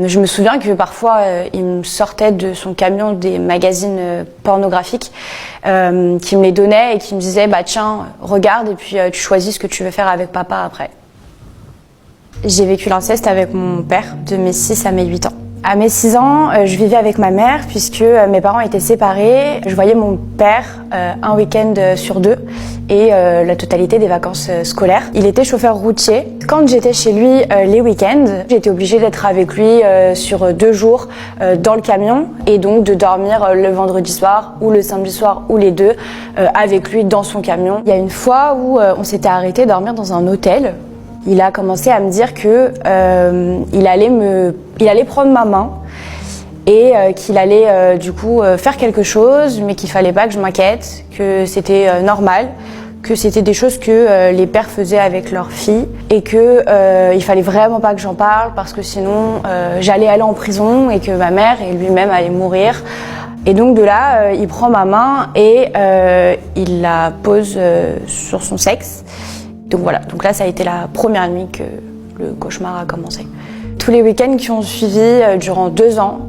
Je me souviens que parfois, il me sortait de son camion des magazines pornographiques, qui me les donnait et qui me disait « tiens, regarde et puis tu choisis ce que tu veux faire avec papa après ». J'ai vécu l'inceste avec mon père de mes 6 à mes 8 ans. À mes 6 ans, je vivais avec ma mère puisque mes parents étaient séparés. Je voyais mon père un week-end sur 2 et la totalité des vacances scolaires. Il était chauffeur routier. Quand j'étais chez lui les week-ends, j'étais obligée d'être avec lui sur 2 jours dans le camion et donc de dormir le vendredi soir ou le samedi soir ou les deux avec lui dans son camion. Il y a une fois où on s'était arrêté dormir dans un hôtel. Il a commencé à me dire que il allait prendre ma main et qu'il allait du coup faire quelque chose, mais qu'il fallait pas que je m'inquiète, que c'était normal, que c'était des choses que les pères faisaient avec leurs filles et que il fallait vraiment pas que j'en parle parce que sinon j'allais aller en prison et que ma mère et lui-même allaient mourir. Et donc de là, il prend ma main et il la pose sur son sexe. Donc voilà, donc là ça a été la première nuit que le cauchemar a commencé. Tous les week-ends qui ont suivi durant 2 ans,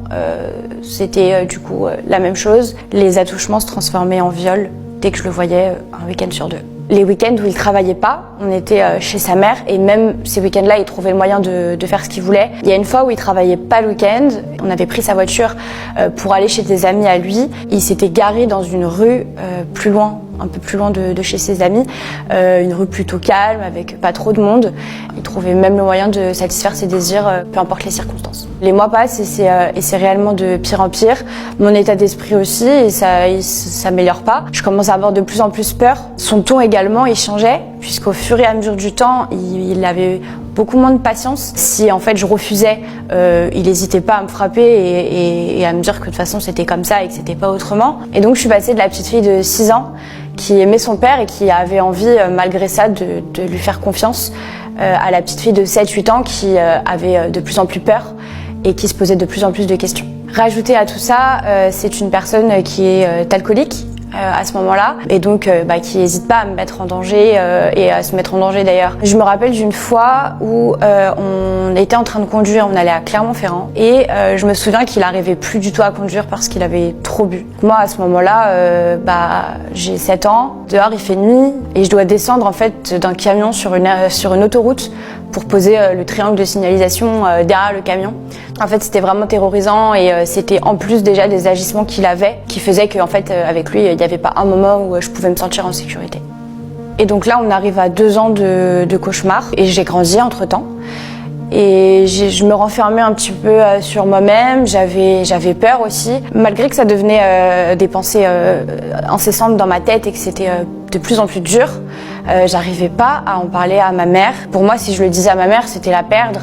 c'était du coup la même chose. Les attouchements se transformaient en viol dès que je le voyais un week-end sur 2. Les week-ends où il travaillait pas, on était chez sa mère et même ces week-ends-là, il trouvait le moyen de faire ce qu'il voulait. Il y a une fois où il travaillait pas le week-end, on avait pris sa voiture pour aller chez des amis à lui. Il s'était garé dans une rue plus loin, un peu plus loin de chez ses amis, une rue plutôt calme avec pas trop de monde. Il trouvait même le moyen de satisfaire ses désirs, peu importe les circonstances. Les mois passent et c'est réellement de pire en pire. Mon état d'esprit aussi, et ça s'améliore pas. Je commence à avoir de plus en plus peur. Son ton également, il changeait, puisqu'au fur et à mesure du temps, il avait beaucoup moins de patience. Si en fait je refusais, il n'hésitait pas à me frapper et à me dire que de toute façon c'était comme ça et que c'était pas autrement. Et donc je suis passée de la petite fille de 6 ans qui aimait son père et qui avait envie, malgré ça, de lui faire confiance, à la petite fille de 7-8 ans qui avait de plus en plus peur et qui se posait de plus en plus de questions. Rajouté à tout ça, c'est une personne qui est alcoolique à ce moment-là et donc qui n'hésite pas à me mettre en danger et à se mettre en danger d'ailleurs. Je me rappelle d'une fois où on était en train de conduire, on allait à Clermont-Ferrand et je me souviens qu'il n'arrivait plus du tout à conduire parce qu'il avait trop bu. Moi à ce moment-là, j'ai 7 ans, dehors il fait nuit et je dois descendre en fait d'un camion sur une autoroute pour poser le triangle de signalisation derrière le camion. En fait, c'était vraiment terrorisant et c'était en plus déjà des agissements qu'il avait qui faisaient qu'en fait, avec lui, il n'y avait pas un moment où je pouvais me sentir en sécurité. Et donc là, on arrive à 2 ans de cauchemar et j'ai grandi entre-temps. Et je me renfermais un petit peu sur moi-même, j'avais peur aussi. Malgré que ça devenait des pensées incessantes dans ma tête et que c'était de plus en plus dur, j'arrivais pas à en parler à ma mère. Pour moi, si je le disais à ma mère, c'était la perdre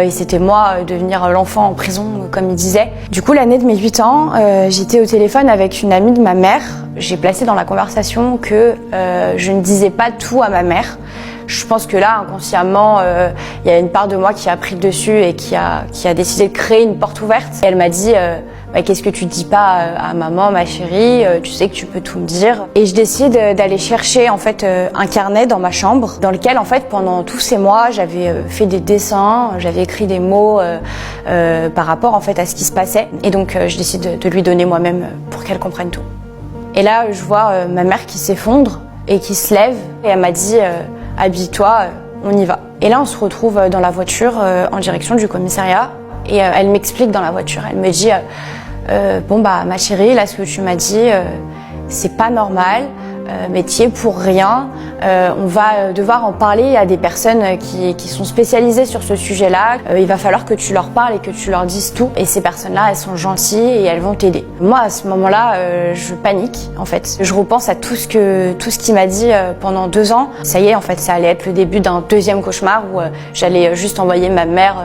et c'était moi devenir l'enfant en prison, comme il disait. Du coup, l'année de mes 8 ans, j'étais au téléphone avec une amie de ma mère. J'ai placé dans la conversation que je ne disais pas tout à ma mère. Je pense que là, inconsciemment, il y a une part de moi qui a pris le dessus et qui a décidé de créer une porte ouverte. Et elle m'a dit qu'est-ce que tu dis pas à maman, ma chérie, tu sais que tu peux tout me dire. Et je décide d'aller chercher en fait un carnet dans ma chambre, dans lequel en fait pendant tous ces mois, j'avais fait des dessins, j'avais écrit des mots par rapport en fait à ce qui se passait. Et donc je décide de lui donner moi-même pour qu'elle comprenne tout. Et là, je vois ma mère qui s'effondre et qui se lève et elle m'a dit habille-toi, on y va. Et là, on se retrouve dans la voiture en direction du commissariat et elle m'explique dans la voiture. Elle me dit ma chérie, là, ce que tu m'as dit, c'est pas normal, mais tu y es pour rien. On va devoir en parler à des personnes qui sont spécialisées sur ce sujet-là. Il va falloir que tu leur parles et que tu leur dises tout. Et ces personnes-là, elles sont gentilles et elles vont t'aider. Moi, à ce moment-là, je panique, en fait. Je repense à tout ce qu'il m'a dit pendant 2 ans. Ça y est, en fait, ça allait être le début d'un deuxième cauchemar où j'allais juste envoyer ma mère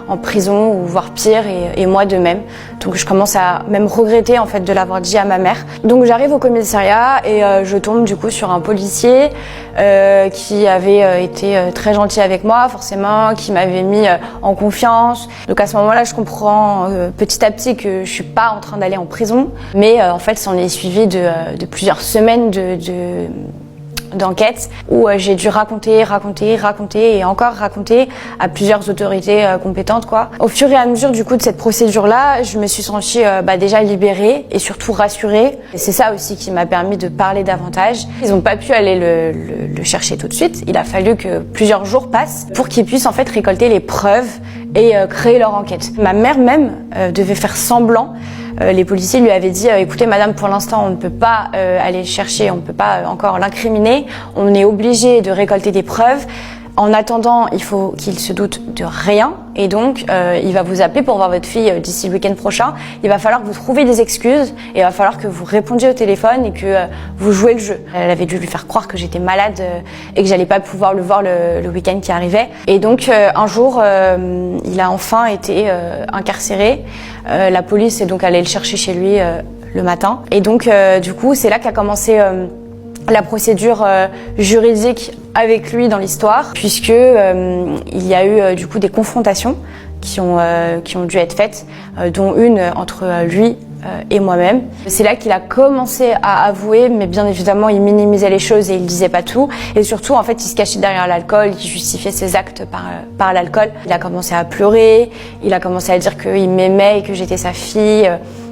en prison ou voire pire et moi de même. Donc je commence à même regretter en fait de l'avoir dit à ma mère. Donc j'arrive au commissariat et je tombe du coup sur un policier qui avait été très gentil avec moi forcément, qui m'avait mis en confiance. Donc à ce moment-là, je comprends petit à petit que je suis pas en train d'aller en prison, mais en fait, ça en est suivi de plusieurs semaines d'enquête où j'ai dû raconter et encore raconter à plusieurs autorités compétentes, quoi. Au fur et à mesure du coup de cette procédure-là, je me suis sentie déjà libérée et surtout rassurée. Et c'est ça aussi qui m'a permis de parler davantage. Ils n'ont pas pu aller le chercher tout de suite. Il a fallu que plusieurs jours passent pour qu'ils puissent en fait récolter les preuves et créer leur enquête. Ma mère même devait faire semblant. Les policiers lui avaient dit écoutez madame, pour l'instant on ne peut pas aller le chercher, on ne peut pas encore l'incriminer, on est obligé de récolter des preuves. En attendant, il faut qu'il se doute de rien et donc il va vous appeler pour voir votre fille d'ici le week-end prochain. Il va falloir que vous trouviez des excuses et il va falloir que vous répondiez au téléphone et que vous jouez le jeu. Elle avait dû lui faire croire que j'étais malade et que j'allais pas pouvoir le voir le week-end qui arrivait. Et donc un jour, il a enfin été incarcéré. La police est donc allée le chercher chez lui le matin. Et donc du coup, c'est là qu'a commencé la procédure juridique avec lui dans l'histoire, puisque il y a eu du coup des confrontations qui ont dû être faites, dont une entre lui et moi-même. C'est là qu'il a commencé à avouer, mais bien évidemment il minimisait les choses et il disait pas tout. Et surtout en fait il se cachait derrière l'alcool, il justifiait ses actes par l'alcool. Il a commencé à pleurer, il a commencé à dire qu'il m'aimait et que j'étais sa fille,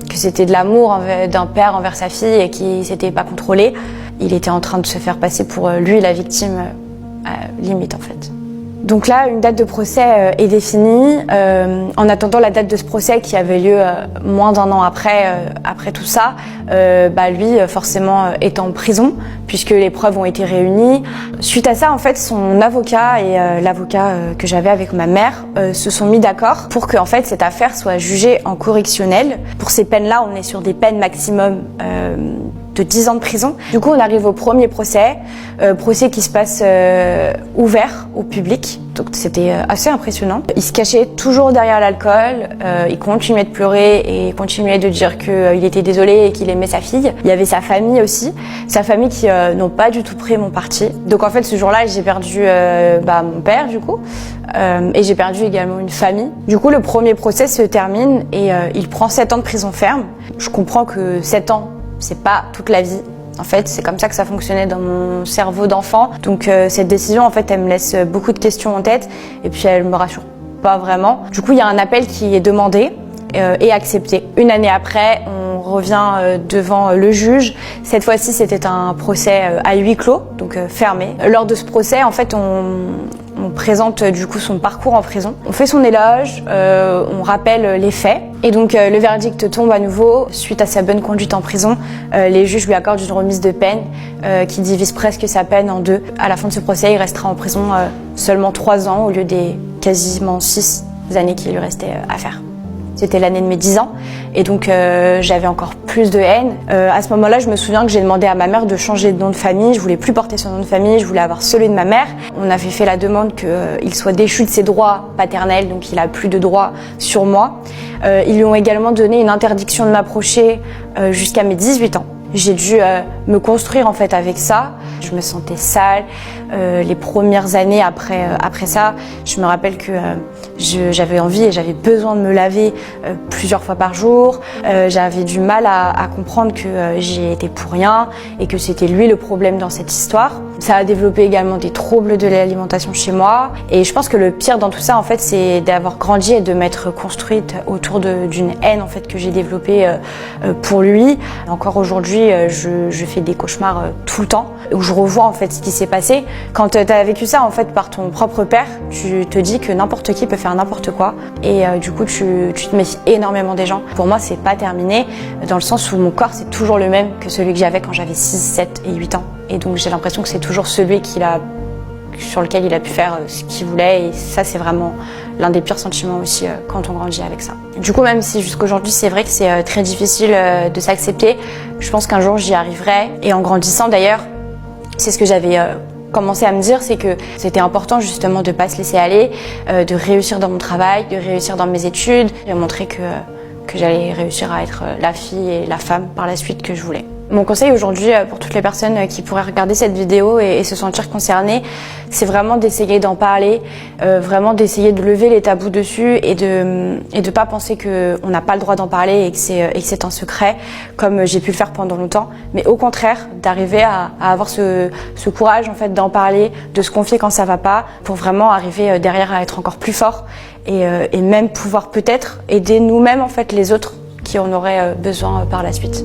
que c'était de l'amour d'un père envers sa fille et qu'il s'était pas contrôlé. Il était en train de se faire passer pour lui la victime, limite en fait. Donc là, une date de procès est définie. En attendant la date de ce procès qui avait lieu moins d'1 an après tout ça, lui forcément est en prison puisque les preuves ont été réunies. Suite à ça, en fait, son avocat et l'avocat que j'avais avec ma mère se sont mis d'accord pour que en fait cette affaire soit jugée en correctionnel. Pour ces peines-là, on est sur des peines maximum de 10 ans de prison. Du coup, on arrive au premier procès, procès qui se passe ouvert au public. Donc c'était assez impressionnant. Il se cachait toujours derrière l'alcool, il continuait de pleurer et continuait de dire qu'il était désolé et qu'il aimait sa fille. Il y avait sa famille aussi, sa famille qui n'ont pas du tout pris mon parti. Donc en fait, ce jour-là, j'ai perdu mon père du coup, et j'ai perdu également une famille. Du coup, le premier procès se termine et il prend 7 ans de prison ferme. Je comprends que 7 ans, c'est pas toute la vie. En fait, c'est comme ça que ça fonctionnait dans mon cerveau d'enfant. Donc cette décision, en fait, elle me laisse beaucoup de questions en tête et puis elle me rassure pas vraiment. Du coup, il y a un appel qui est demandé et accepté. Une année après, on revient devant le juge. Cette fois-ci, c'était un procès à huis clos, donc fermé. Lors de ce procès, en fait, on présente du coup son parcours en prison. On fait son éloge, on rappelle les faits. Et donc le verdict tombe à nouveau. Suite à sa bonne conduite en prison, les juges lui accordent une remise de peine qui divise presque sa peine en deux. À la fin de ce procès, il restera en prison seulement 3 ans au lieu des quasiment 6 années qui lui restaient à faire. C'était l'année de mes 10 ans et donc j'avais encore plus de haine. À ce moment-là, je me souviens que j'ai demandé à ma mère de changer de nom de famille. Je voulais plus porter son nom de famille, je voulais avoir celui de ma mère. On avait fait la demande qu'il soit déchu de ses droits paternels, donc il a plus de droits sur moi. Ils lui ont également donné une interdiction de m'approcher jusqu'à mes 18 ans. J'ai dû me construire en fait avec ça. Je me sentais sale. Les premières années après ça, je me rappelle que j'avais envie et j'avais besoin de me laver plusieurs fois par jour. J'avais du mal à comprendre que j'y étais pour rien et que c'était lui le problème dans cette histoire. Ça a développé également des troubles de l'alimentation chez moi. Et je pense que le pire dans tout ça, en fait, c'est d'avoir grandi et de m'être construite autour d'une haine en fait que j'ai développée pour lui. Encore aujourd'hui, je fais des cauchemars tout le temps où je revois en fait ce qui s'est passé. Quand tu as vécu ça en fait par ton propre père, tu te dis que n'importe qui peut faire n'importe quoi et du coup tu te méfies énormément des gens. Pour moi, c'est pas terminé dans le sens où mon corps c'est toujours le même que celui que j'avais quand j'avais 6, 7 et 8 ans. Et donc j'ai l'impression que c'est toujours celui sur lequel il a pu faire ce qu'il voulait et ça c'est vraiment l'un des pires sentiments aussi quand on grandit avec ça. Du coup, même si jusqu'aujourd'hui c'est vrai que c'est très difficile de s'accepter, je pense qu'un jour j'y arriverai. Et en grandissant d'ailleurs, c'est ce que j'avais commencé à me dire, c'est que c'était important justement de pas se laisser aller, de réussir dans mon travail, de réussir dans mes études. J'ai montré que j'allais réussir à être la fille et la femme par la suite que je voulais. Mon conseil aujourd'hui pour toutes les personnes qui pourraient regarder cette vidéo et se sentir concernées, c'est vraiment d'essayer d'en parler, vraiment d'essayer de lever les tabous dessus et de pas penser qu'on n'a pas le droit d'en parler et que c'est un secret comme j'ai pu le faire pendant longtemps, mais au contraire d'arriver à avoir ce courage en fait d'en parler, de se confier quand ça va pas, pour vraiment arriver derrière à être encore plus fort et même pouvoir peut-être aider nous-mêmes en fait les autres qui en auraient besoin par la suite.